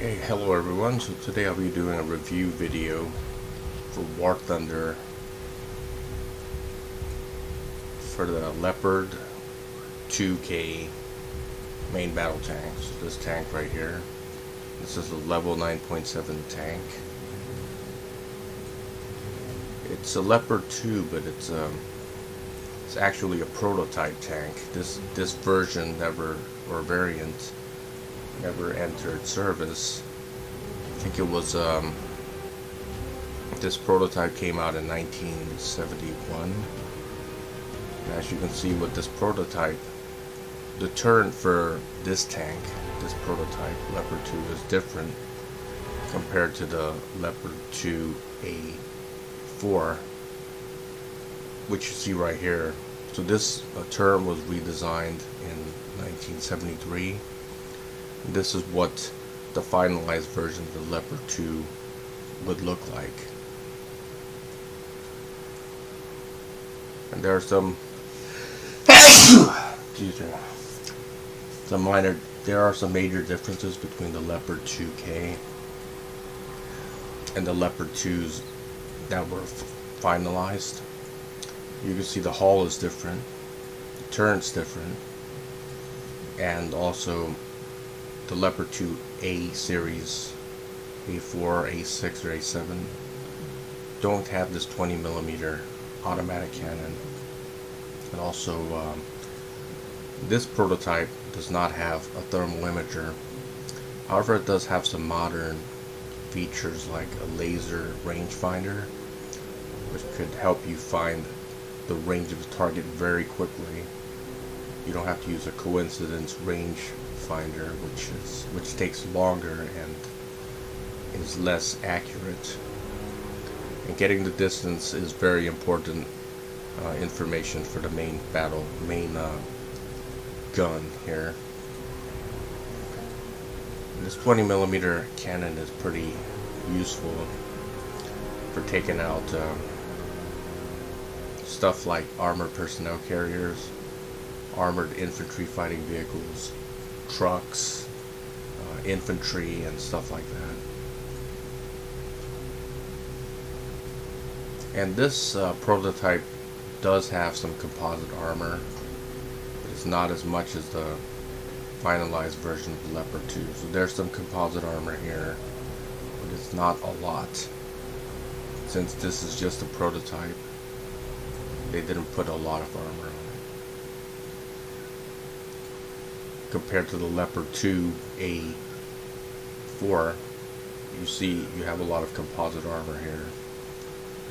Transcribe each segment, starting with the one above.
Okay, hello everyone. So today I'll be doing a review video for War Thunder for the Leopard 2K main battle tank. So this tank right here. This is a level 9.7 tank. It's a Leopard 2, but it's actually a prototype tank. This version never, or variant, never entered service. I think it was this prototype came out in 1971. And as you can see with this prototype, the turret for this tank, this prototype Leopard 2, is different compared to the Leopard 2A4, which you see right here. So this turret was redesigned in 1973. This is what the finalized version of the Leopard 2 would look like. And there are some there are some major differences between the Leopard 2K and the Leopard 2s that were finalized. You can see the hull is different, the turret's different, and also the Leopard 2A series, A4, A6, or A7 don't have this 20mm automatic cannon. And also this prototype does not have a thermal imager. However, it does have some modern features like a laser rangefinder, which could help you find the range of the target very quickly. You don't have to use a coincidence range finder, which takes longer and is less accurate. And getting the distance is very important information for the main gun here. And this 20mm cannon is pretty useful for taking out stuff like armored personnel carriers, armored infantry fighting vehicles, trucks, infantry, and stuff like that. And this prototype does have some composite armor, but it's not as much as the finalized version of the Leopard 2. So there's some composite armor here, but it's not a lot. Since this is just a prototype, they didn't put a lot of armor on it. Compared to the Leopard 2A4, you see you have a lot of composite armor here.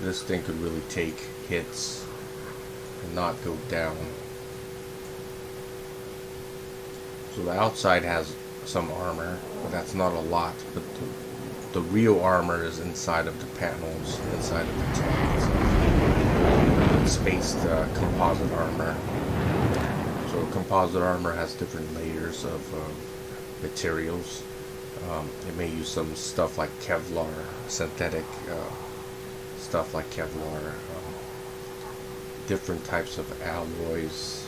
This thing could really take hits and not go down. So the outside has some armor, but that's not a lot. But the real armor is inside of the panels, inside of the tank. Spaced composite armor. So composite armor has different layers of materials. It may use some stuff like Kevlar, synthetic stuff like Kevlar, different types of alloys,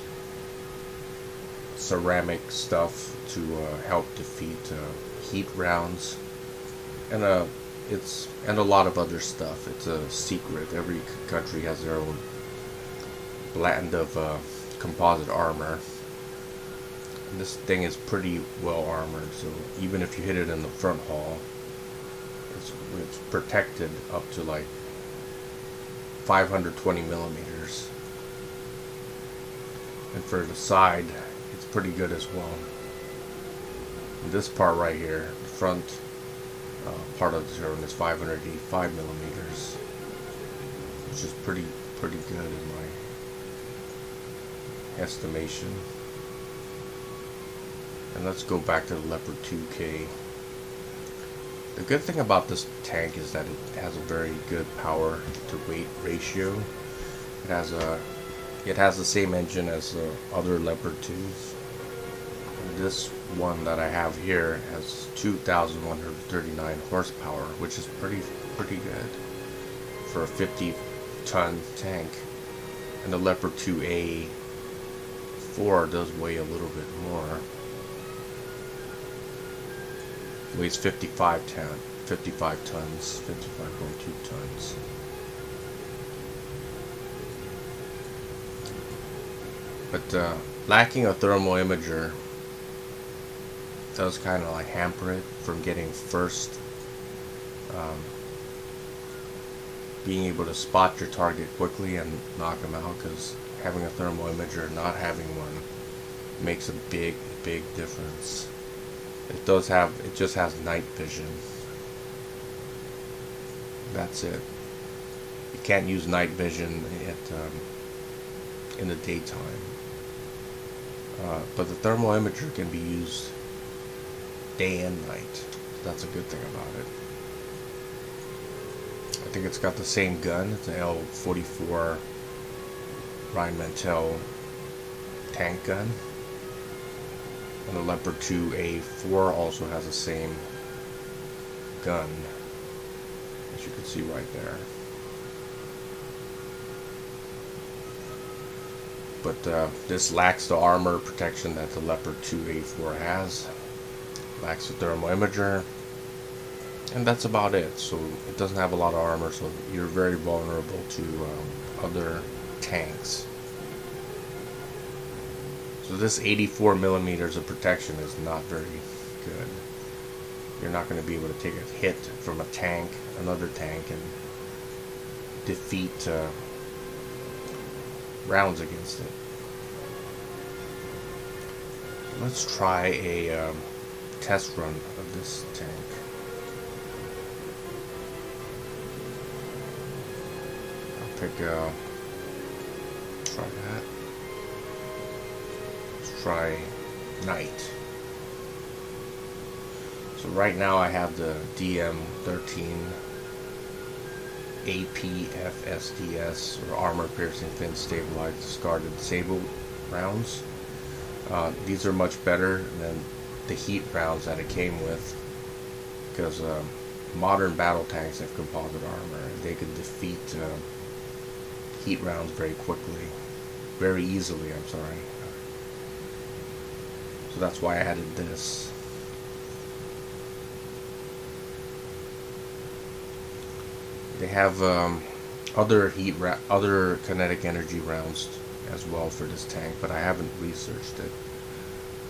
ceramic stuff to help defeat heat rounds, and a lot of other stuff. It's a secret. Every country has their own blend of composite armor. And this thing is pretty well armored, so even if you hit it in the front hull, it's protected up to like 520mm. And for the side, it's pretty good as well. And this part right here, the front part of the turret, is 585mm, which is pretty good in my estimation. And let's go back to the Leopard 2K. The good thing about this tank is that it has a very good power to weight ratio. It has the same engine as the other Leopard 2s. And this one that I have here has 2,139 horsepower, which is pretty good for a 50-ton tank. And the Leopard 2A4 does weigh a little bit more. Weighs 55 tons, 55.2 tons. But lacking a thermal imager does kind of like hamper it from getting first, being able to spot your target quickly and knock them out, because having a thermal imager and not having one makes a big difference. It just has night vision. That's it. You can't use night vision in the daytime. But the thermal imager can be used day and night. That's a good thing about it. I think it's got the same gun. It's an L44 Rheinmetall tank gun. And the Leopard 2A4 also has the same gun, as you can see right there. But this lacks the armor protection that the Leopard 2A4 has. Lacks the thermal imager. And that's about it. So it doesn't have a lot of armor, so you're very vulnerable to other tanks. So this 84 millimeters of protection is not very good. You're not going to be able to take a hit from a tank, another tank, and defeat rounds against it. Let's try a test run of this tank. I'll pick try that. Try night. So right now I have the DM13 APFSDS, or armor piercing fin stabilized discarded sable rounds. These are much better than the heat rounds that it came with, because modern battle tanks have composite armor and they can defeat heat rounds very easily, I'm sorry. So that's why I added this. They have other kinetic energy rounds as well for this tank, but I haven't researched it.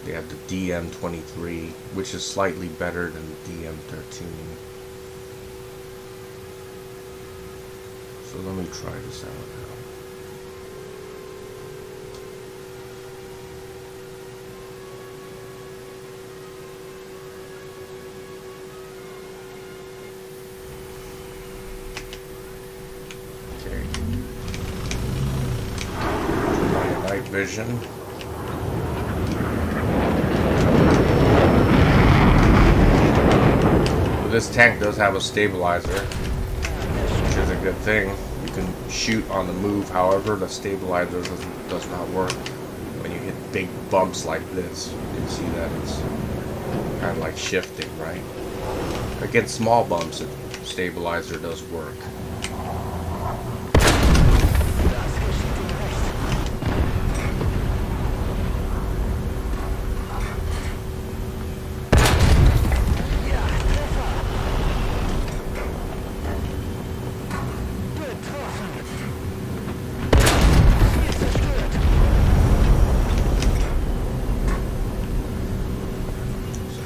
They have the DM23, which is slightly better than the DM13. So let me try this out now. Vision. Well, this tank does have a stabilizer, which is a good thing. You can shoot on the move, however the stabilizer does not work when you hit big bumps like this. You can see that it's kind of like shifting, right? Against small bumps, the stabilizer does work.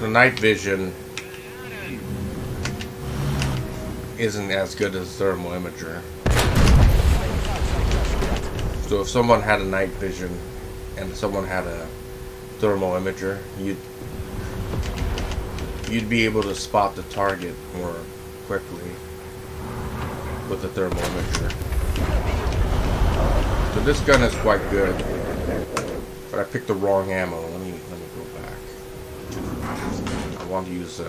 Night vision isn't as good as thermal imager. So if someone had a night vision and someone had a thermal imager, you'd be able to spot the target more quickly with the thermal imager. So this gun is quite good, but I picked the wrong ammo. Let me go back. I want to use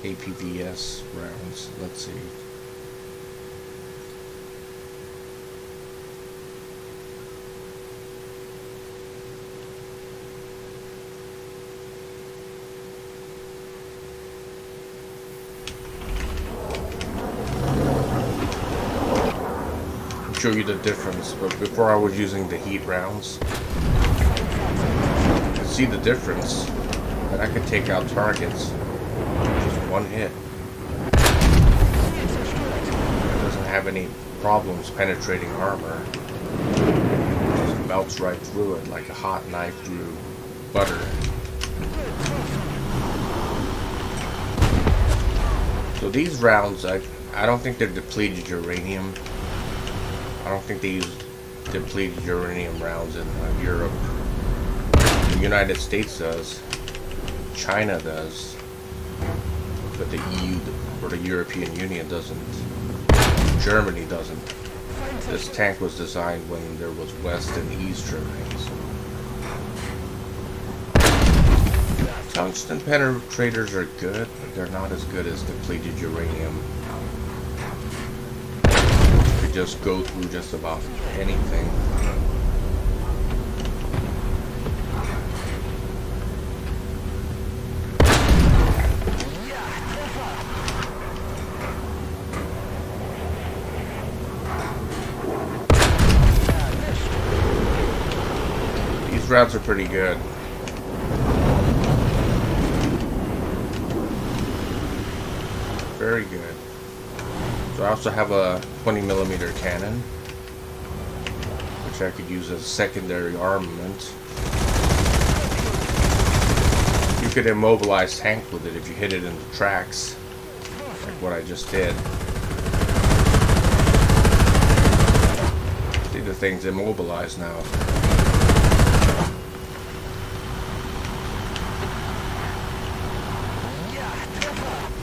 APVS rounds. Let's see. Show you the difference, but before I was using the heat rounds. see the difference. That I can take out targets with just one hit. It doesn't have any problems penetrating armor. It just melts right through it like a hot knife through butter. So these rounds, I don't think they're depleted uranium. I don't think they use depleted uranium rounds in Europe. The United States does. China does. But the EU or the European Union doesn't. Germany doesn't. This tank was designed when there was West and East Germany. So. Tungsten penetrators are good, but they're not as good as depleted uranium. You could just go through just about anything. These rounds are pretty good. Very good. So I also have a 20mm cannon, which I could use as secondary armament. You could immobilize tanks with it if you hit it in the tracks, like what I just did. See, the thing's immobilized now.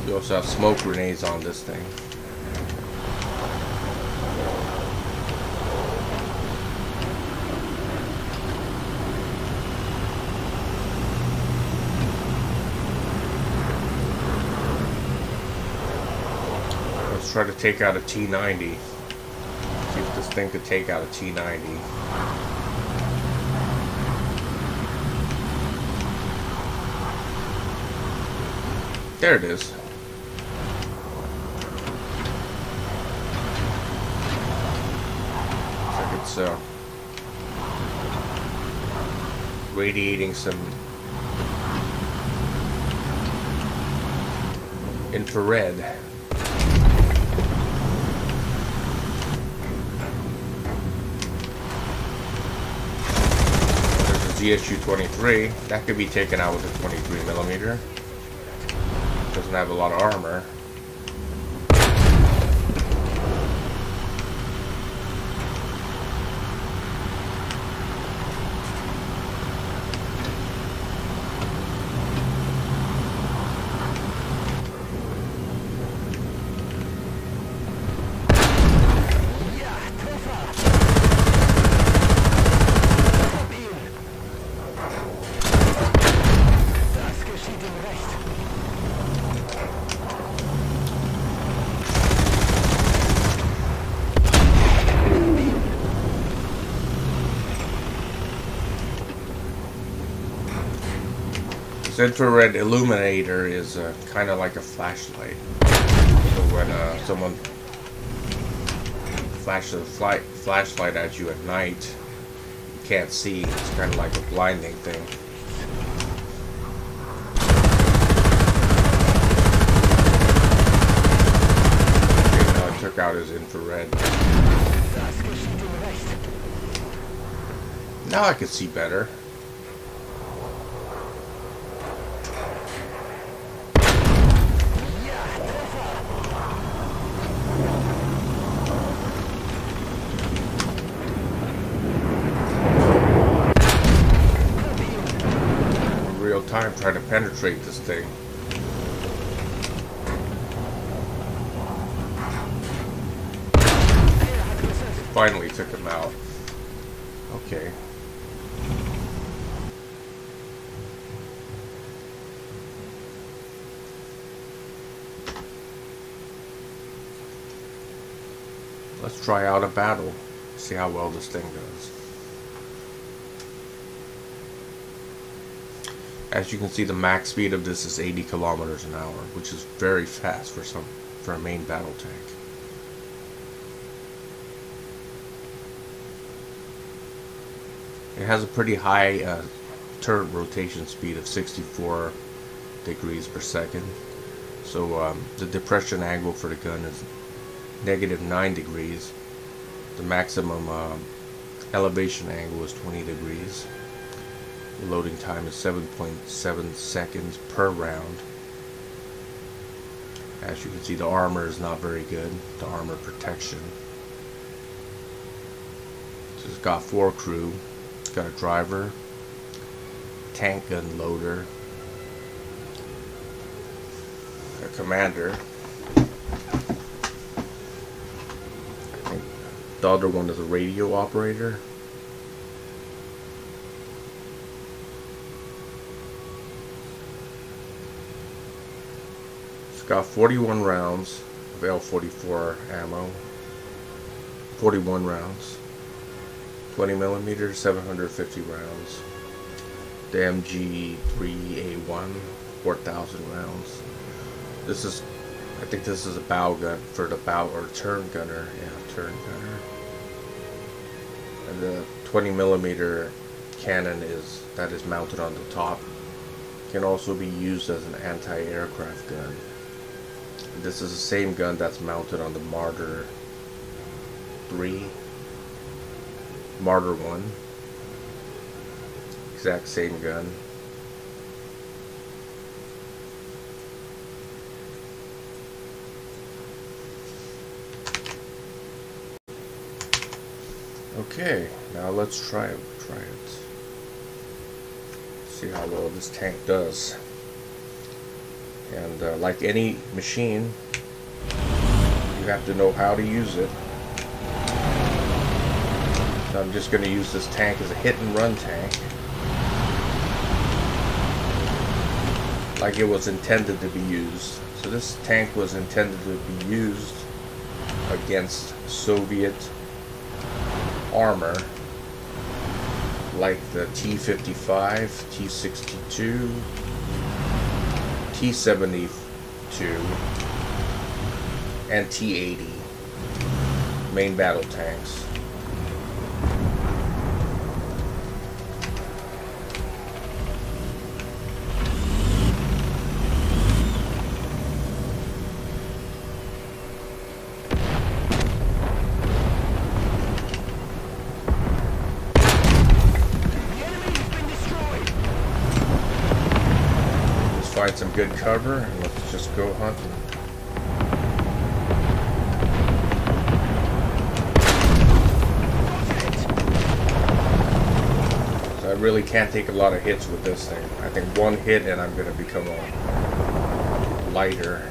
You also have smoke grenades on this thing. Let's try to take out a T-90. See if this thing could take out a T-90. There it is. It's radiating some infrared. There's a ZSU-23 that could be taken out with a 23mm. Doesn't have a lot of armor. This infrared illuminator is kind of like a flashlight. So when someone flashes a flashlight at you at night, you can't see. It's kind of like a blinding thing. Okay, now I took out his infrared. Now I can see better. Time trying to penetrate this thing. Finally took him out. Okay. Let's try out a battle. See how well this thing does. As you can see, the max speed of this is 80 kilometers an hour, which is very fast for a main battle tank. It has a pretty high turret rotation speed of 64 degrees per second. So the depression angle for the gun is -9 degrees. The maximum elevation angle is 20 degrees. The loading time is 7.7 seconds per round. As you can see, the armor is not very good, the armor protection. So it's got 4 crew. It's got a driver, tank gun loader, a commander. I think the other one is a radio operator. It's got 41 rounds of L44 ammo. 41 rounds. 20 millimeters, 750 rounds. The MG3A1, 4,000 rounds. This is, I think this is a bow gun for the bow or turn gunner. Yeah, turn gunner. And the 20 millimeter cannon is mounted on the top. Can also be used as an anti-aircraft gun. This is the same gun that's mounted on the Martyr 3, Martyr 1. Exact same gun. Okay, now let's try it. See how well this tank does. And like any machine, you have to know how to use it. So I'm just going to use this tank as a hit and run tank, like it was intended to be used. So this tank was intended to be used against Soviet armor, like the T-55, T-62, T-72, and T-80 main battle tanks. Find some good cover and let's just go hunting. So I really can't take a lot of hits with this thing. I think one hit and I'm going to become a lighter.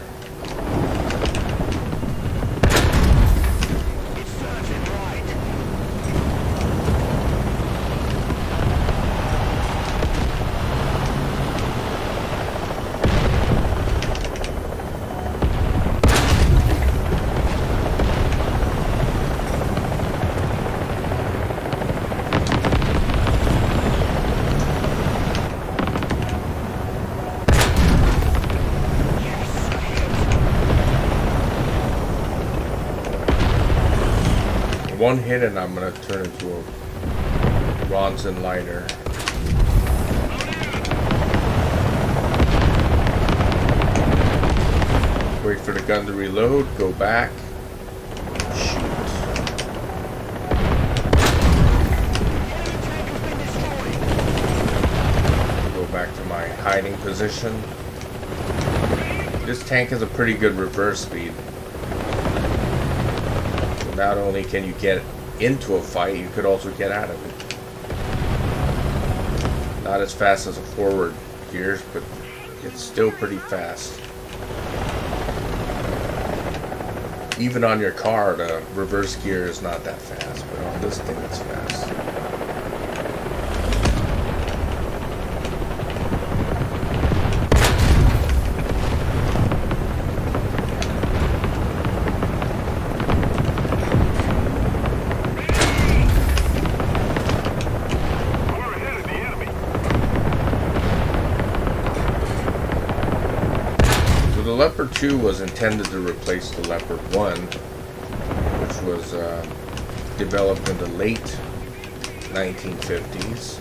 One hit and I'm going to turn into a Ronson lighter. Wait for the gun to reload, go back, shoot. Go back to my hiding position. This tank has a pretty good reverse speed. Not only can you get into a fight, you could also get out of it. Not as fast as a forward gears, but it's still pretty fast. Even on your car, the reverse gear is not that fast, but on this thing it's fast. The Leopard 2 was intended to replace the Leopard 1, which was developed in the late 1950s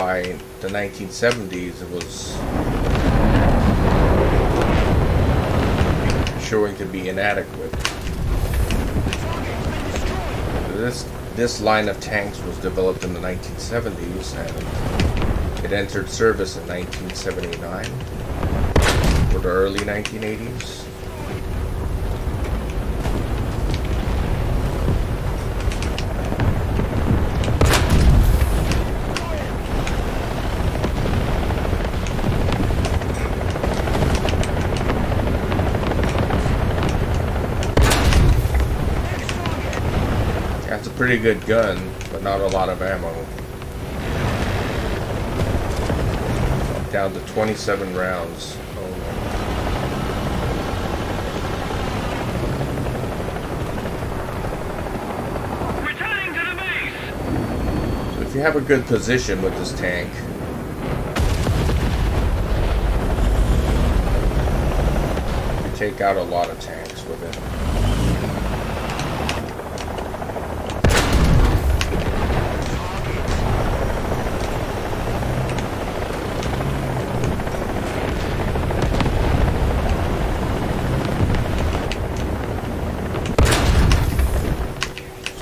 by the 1970s, it was showing to be inadequate. This line of tanks was developed in the 1970s, and it entered service in 1979 or the early 1980s. That's a pretty good gun, but not a lot of ammo. Down to 27 rounds. Oh no. Returning to the base. So if you have a good position with this tank, you take out a lot of tanks with it.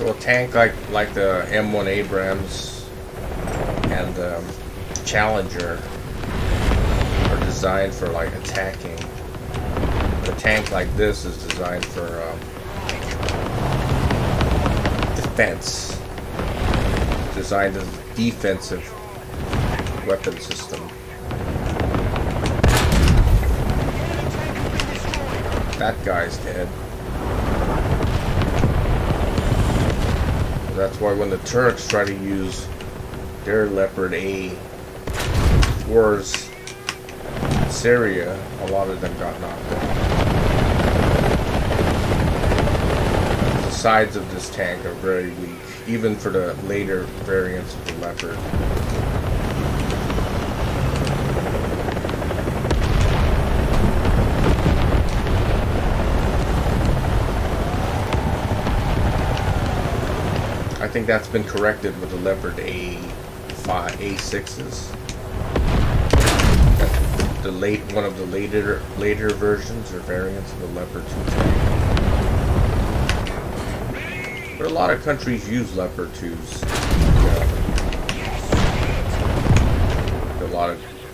A tank like the M1 Abrams and the Challenger are designed for like attacking. A tank like this is designed for defense. Designed as a defensive weapon system. That guy's dead. That's why when the Turks try to use their Leopard A towards Syria, a lot of them got knocked out. The sides of this tank are very weak, even for the later variants of the Leopard. I think that's been corrected with the Leopard A6s. One of the later versions or variants of the Leopard 2 tank. But a lot of countries use Leopard 2s.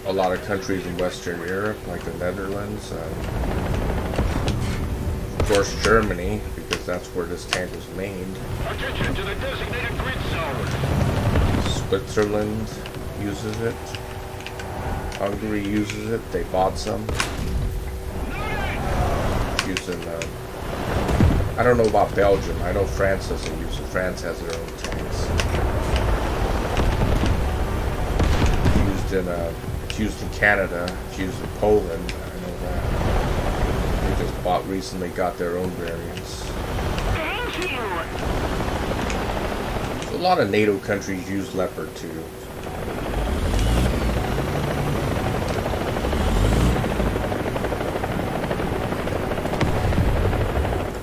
A lot of countries in Western Europe, like the Netherlands, of course Germany, because that's where this tank was made. Attention to the designated grid zone. Switzerland uses it. Hungary uses it. They bought some. Using, I don't know about Belgium. I know France doesn't use it. France has their own tanks. It's used in Canada. It's used in Poland. I know that. They just recently got their own variants. A lot of NATO countries use Leopard too.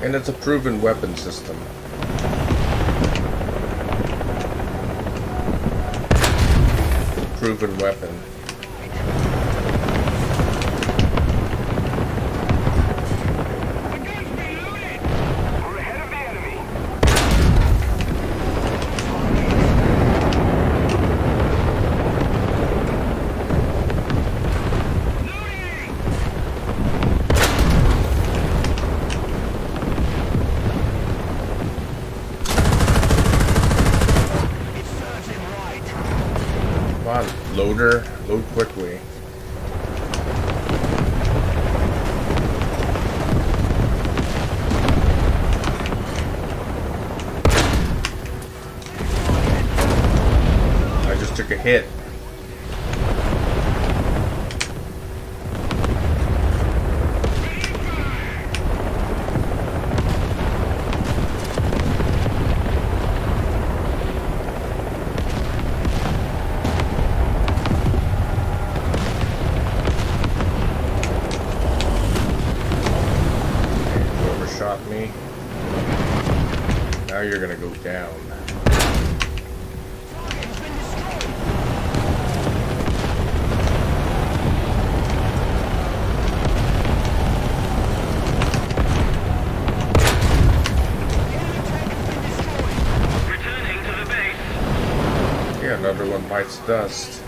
And it's a proven weapon system. It's a proven weapon. Loader, load quickly. I just took a hit. Me. Now you're gonna go down. bites dust.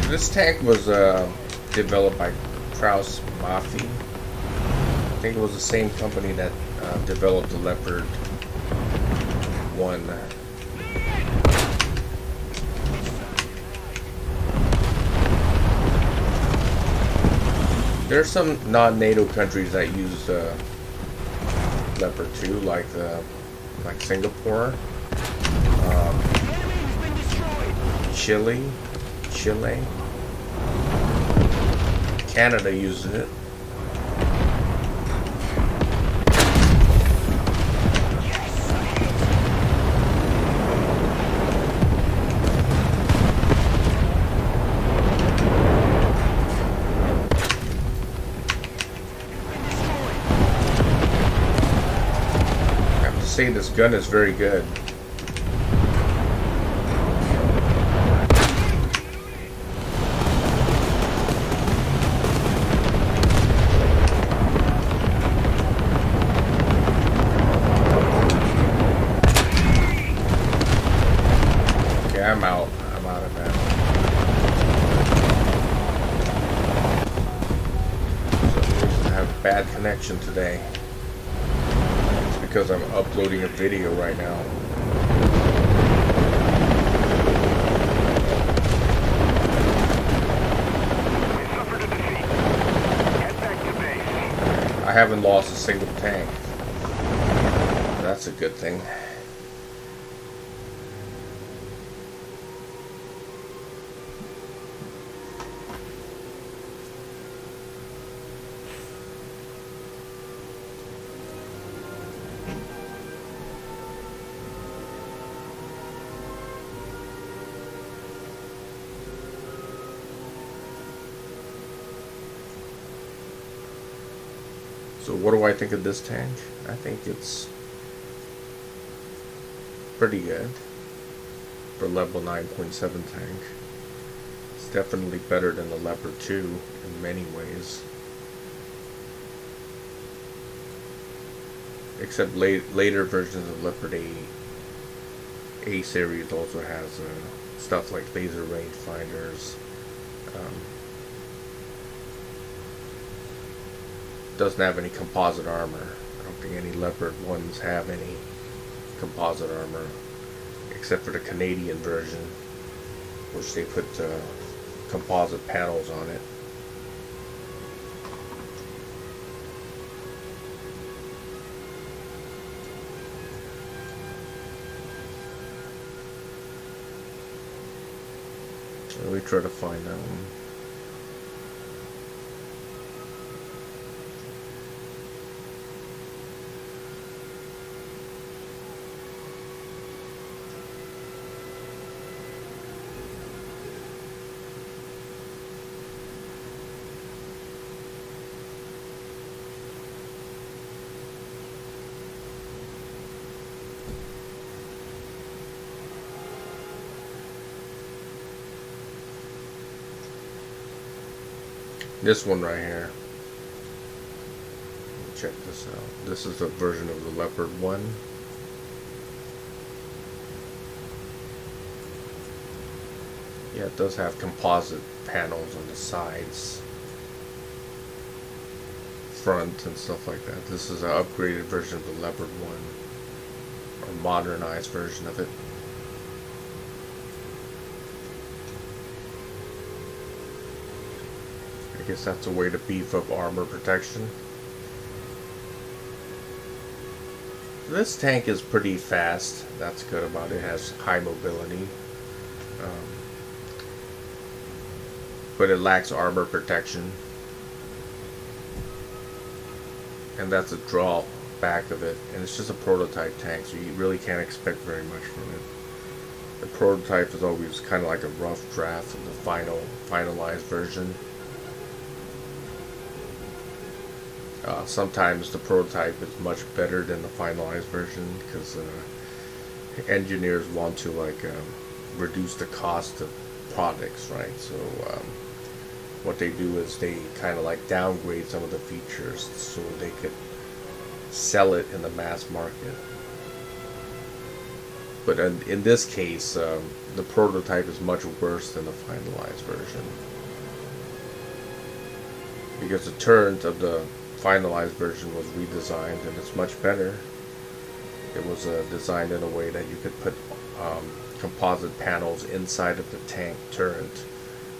This tank was developed by Kraus Maffei. I think it was the same company that developed the Leopard 1. There are some non-NATO countries that use Leopard 2, like Singapore, Chile. Canada uses it. I have to say this gun is very good. I'm out of that. So I have bad connection today. It's because I'm uploading a video right now. I haven't lost a single tank. That's a good thing. So what do I think of this tank? I think it's pretty good for level 9.7 tank. It's definitely better than the Leopard 2 in many ways. Except later versions of Leopard A series also has stuff like laser rangefinders. Doesn't have any composite armor. I don't think any Leopard 1s have any composite armor, except for the Canadian version, which they put composite panels on it. Let me try to find that one. This one right here. Check this out. This is a version of the Leopard 1. Yeah, it does have composite panels on the sides. front and stuff like that. This is an upgraded version of the Leopard 1, or modernized version of it. I guess that's a way to beef up armor protection. This tank is pretty fast. That's good about it. It has high mobility. But it lacks armor protection. And that's a drawback of it. And it's just a prototype tank, so you really can't expect very much from it. The prototype is always kind of like a rough draft of the finalized version. Sometimes the prototype is much better than the finalized version because engineers want to reduce the cost of products, right? So what they do is they kind of like downgrade some of the features so they could sell it in the mass market. But in this case, the prototype is much worse than the finalized version because the turret of the finalized version was redesigned and it's much better. It was designed in a way that you could put composite panels inside of the tank turret.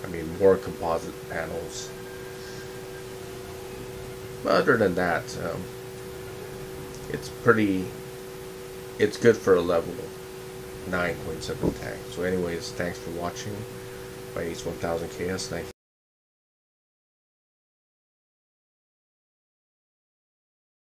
I mean, more composite panels. But other than that, it's good for a level 9.7 tank. So anyways, thanks for watching. My Ace 1000 KS. Thank you.